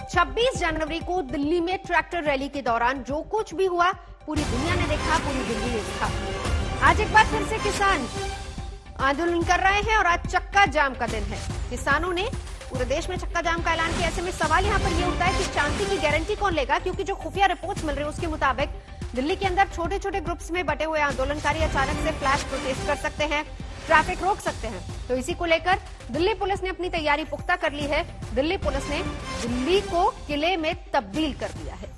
26 जनवरी को दिल्ली में tractor rally के दौरान जो कुछ भी हुआ पूरी दुनिया ने देखा, पूरी दिल्ली ने देखा। आज एक बार फिर से किसान आंदोलन कर रहे हैं और आज चक्का जाम का दिन है। किसानों ने पूरे देश में चक्का जाम का ऐलान किया। ऐसे में सवाल यहाँ पर यह उठता है कि शांति की गारंटी कौन लेगा, क्योंकि जो खुफिया रिपोर्ट्स मिल रही है उसके मुताबिक दिल्ली के अंदर छोटे छोटे ग्रुप्स में बटे हुए आंदोलनकारी अचानक से फ्लैश प्रोटेस्ट कर सकते हैं, ट्रैफिक रोक सकते हैं। तो इसी को लेकर दिल्ली पुलिस ने अपनी तैयारी पुख्ता कर ली है। दिल्ली पुलिस ने दिल्ली को किले में तब्दील कर दिया है।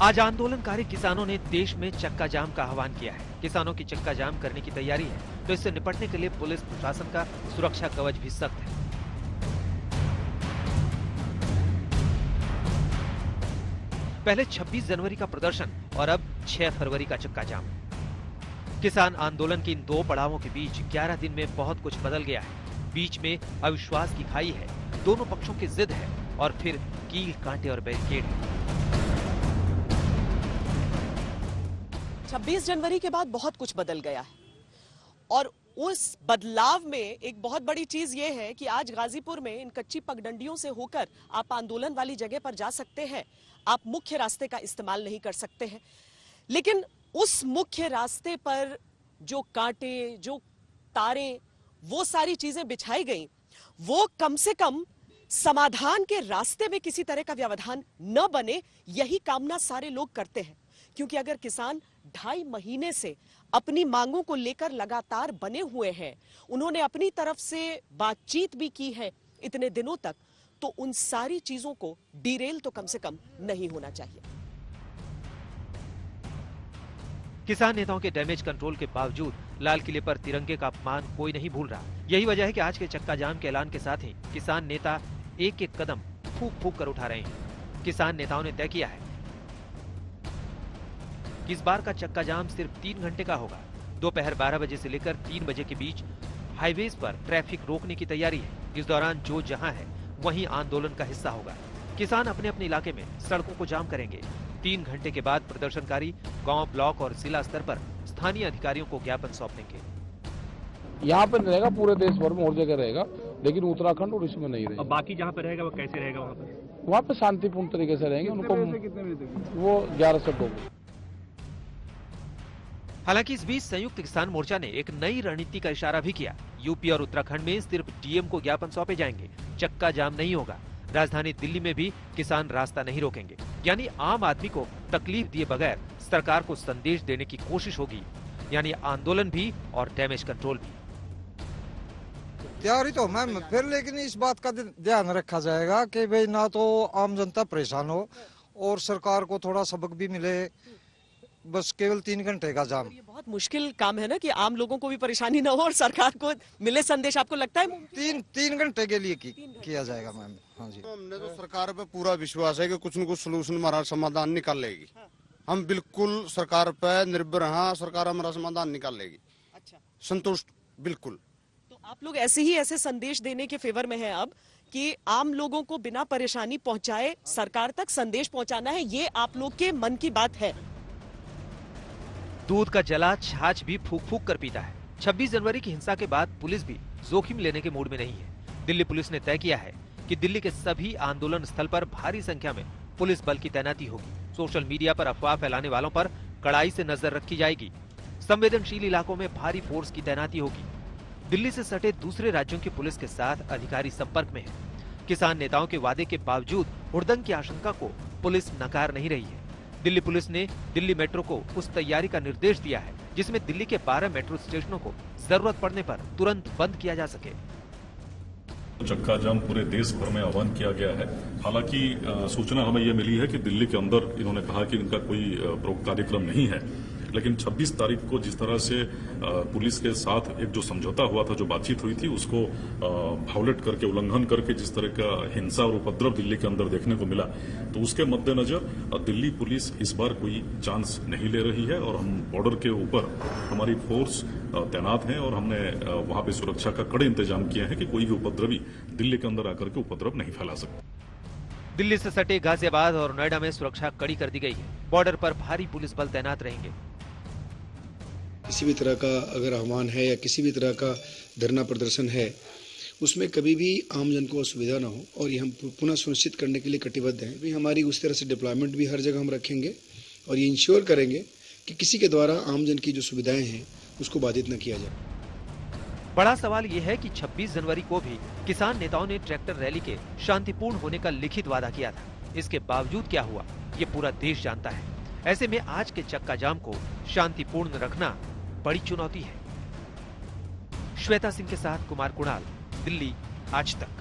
आज आंदोलनकारी किसानों ने देश में चक्का जाम का आह्वान किया है। किसानों की चक्का जाम करने की तैयारी है, तो इससे निपटने के लिए पुलिस प्रशासन का सुरक्षा कवच भी सख्त है। पहले 26 जनवरी का प्रदर्शन और अब 6 फरवरी का चक्का जाम। किसान आंदोलन के इन दो पड़ावों के बीच 11 दिन में बहुत कुछ बदल गया है। बीच में अविश्वास की खाई है, दोनों पक्षों की जिद है और फिर कील, कांटे और बैरिकेड है। 26 जनवरी के बाद बहुत कुछ बदल गया है और उस बदलाव में एक बहुत बड़ी चीज ये है कि आज गाजीपुर में इन कच्ची पगडंडियों से होकर आप आंदोलन वाली जगह पर जा सकते हैं। आप मुख्य रास्ते का इस्तेमाल नहीं कर सकते हैं, लेकिन उस मुख्य रास्ते पर जो कांटे, जो तारें, वो सारी चीजें बिछाई गई, वो कम से कम समाधान के रास्ते में किसी तरह का व्यवधान न बने, यही कामना सारे लोग करते हैं। क्योंकि अगर किसान 2.5 महीने से अपनी मांगों को लेकर लगातार बने हुए हैं, उन्होंने अपनी तरफ से बातचीत भी की है इतने दिनों तक, तो उन सारी चीजों को डिरेल तो कम से कम नहीं होना चाहिए। किसान नेताओं के डैमेज कंट्रोल के बावजूद लाल किले पर तिरंगे का अपमान कोई नहीं भूल रहा। यही वजह है कि आज के चक्का जाम के ऐलान के साथ ही किसान नेता एक एक कदम फूंक फूंक कर उठा रहे हैं। किसान नेताओं ने तय किया है इस बार का चक्का जाम सिर्फ 3 घंटे का होगा। दोपहर 12 बजे से लेकर 3 बजे के बीच हाईवेज पर ट्रैफिक रोकने की तैयारी है। इस दौरान जो जहां है वहीं आंदोलन का हिस्सा होगा। किसान अपने अपने इलाके में सड़कों को जाम करेंगे। 3 घंटे के बाद प्रदर्शनकारी गांव, ब्लॉक और जिला स्तर पर स्थानीय अधिकारियों को ज्ञापन सौंपेंगे। यहाँ पे रहेगा, पूरे देश भर में और जगह रहेगा, लेकिन उत्तराखंड और इसमें नहीं रहेगा। बाकी जहाँ पे रहेगा वो कैसे रहेगा? वहाँ पे शांतिपूर्ण तरीके से रहेंगे। उनको वो 11 से 2। हालांकि इस बीच संयुक्त किसान मोर्चा ने एक नई रणनीति का इशारा भी किया। यूपी और उत्तराखंड में सिर्फ डीएम को ज्ञापन सौंपे जाएंगे, चक्का जाम नहीं होगा। राजधानी दिल्ली में भी किसान रास्ता नहीं रोकेंगे, यानी आम आदमी को तकलीफ दिए बगैर सरकार को संदेश देने की कोशिश होगी, यानी आंदोलन भी और डैमेज कंट्रोल भी। तैयारी तो मैम फिर, लेकिन इस बात का ध्यान रखा जाएगा कि भाई ना तो आम जनता परेशान हो और सरकार को थोड़ा सबक भी मिले। बस केवल 3 घंटे का जाम, ये बहुत मुश्किल काम है ना कि आम लोगों को भी परेशानी ना हो और सरकार को मिले संदेश। आपको लगता है 3 घंटे के लिए किया जाएगा मैम? हाँ जी, हमने तो सरकार पे पूरा विश्वास है कि कुछ न कुछ सलूशन, हमारा समाधान निकाल लेगी। हम बिल्कुल सरकार पे निर्भर हैं, सरकार हमारा समाधान निकाल लेगी। अच्छा, संतुष्ट बिल्कुल। तो आप लोग ऐसे संदेश देने के फेवर में हैं अब कि आम लोगों को बिना परेशानी पहुंचाए सरकार तक संदेश पहुंचाना है, ये आप लोग के मन की बात है। दूध का जला छाछ भी फूंक फूंक कर पीता है। 26 जनवरी की हिंसा के बाद पुलिस भी जोखिम लेने के मूड में नहीं है। दिल्ली पुलिस ने तय किया है कि दिल्ली के सभी आंदोलन स्थल पर भारी संख्या में पुलिस बल की तैनाती होगी। सोशल मीडिया पर अफवाह फैलाने वालों पर कड़ाई से नजर रखी जाएगी। संवेदनशील इलाकों में भारी फोर्स की तैनाती होगी। दिल्ली से सटे दूसरे राज्यों की पुलिस के साथ अधिकारी संपर्क में है। किसान नेताओं के वादे के बावजूद हुड़दंग की आशंका को पुलिस नकार नहीं रही है। दिल्ली पुलिस ने दिल्ली मेट्रो को उस तैयारी का निर्देश दिया है जिसमें दिल्ली के 12 मेट्रो स्टेशनों को जरूरत पड़ने पर तुरंत बंद किया जा सके। चक्का जाम पूरे देश भर में आह्वान किया गया है। हालांकि सूचना हमें यह मिली है कि दिल्ली के अंदर इन्होंने कहा कि इनका कोई कार्यक्रम नहीं है, लेकिन 26 तारीख को जिस तरह से पुलिस के साथ एक जो समझौता हुआ था, जो बातचीत हुई थी, उसको वायोलेट करके, उल्लंघन करके जिस तरह का हिंसा और उपद्रव दिल्ली के अंदर देखने को मिला, तो उसके मद्देनजर दिल्ली पुलिस इस बार कोई चांस नहीं ले रही है और हम बॉर्डर के ऊपर हमारी फोर्स तैनात हैं और हमने वहां पे सुरक्षा का कड़े इंतजाम किए हैं कि कोई भी उपद्रवी दिल्ली के अंदर आकर के उपद्रव नहीं फैला सकता। दिल्ली से सटे गाजियाबाद और नोएडा में सुरक्षा कड़ी कर दी गई है। बॉर्डर पर भारी पुलिस बल तैनात रहेंगे। किसी भी तरह का अगर आह्वान है या किसी भी तरह का धरना प्रदर्शन है, उसमें कभी भी आमजन को असुविधा न हो और ये हम पुनः सुनिश्चित करने के लिए कटिबद्ध हैं। भी हमारी उस तरह से डिप्लॉयमेंट भी हर जगह हम रखेंगे और ये इंश्योर करेंगे कि किसी के द्वारा आमजन की जो सुविधाएं हैं उसको बाधित न किया जाए। बड़ा सवाल यह है कि 26 जनवरी को भी किसान नेताओं ने ट्रैक्टर रैली के शांतिपूर्ण होने का लिखित वादा किया था। इसके बावजूद क्या हुआ, ये पूरा देश जानता है। ऐसे में आज के चक्का जाम को शांतिपूर्ण रखना बड़ी चुनौती है। श्वेता सिंह के साथ कुमार कुणाल, दिल्ली, आज तक।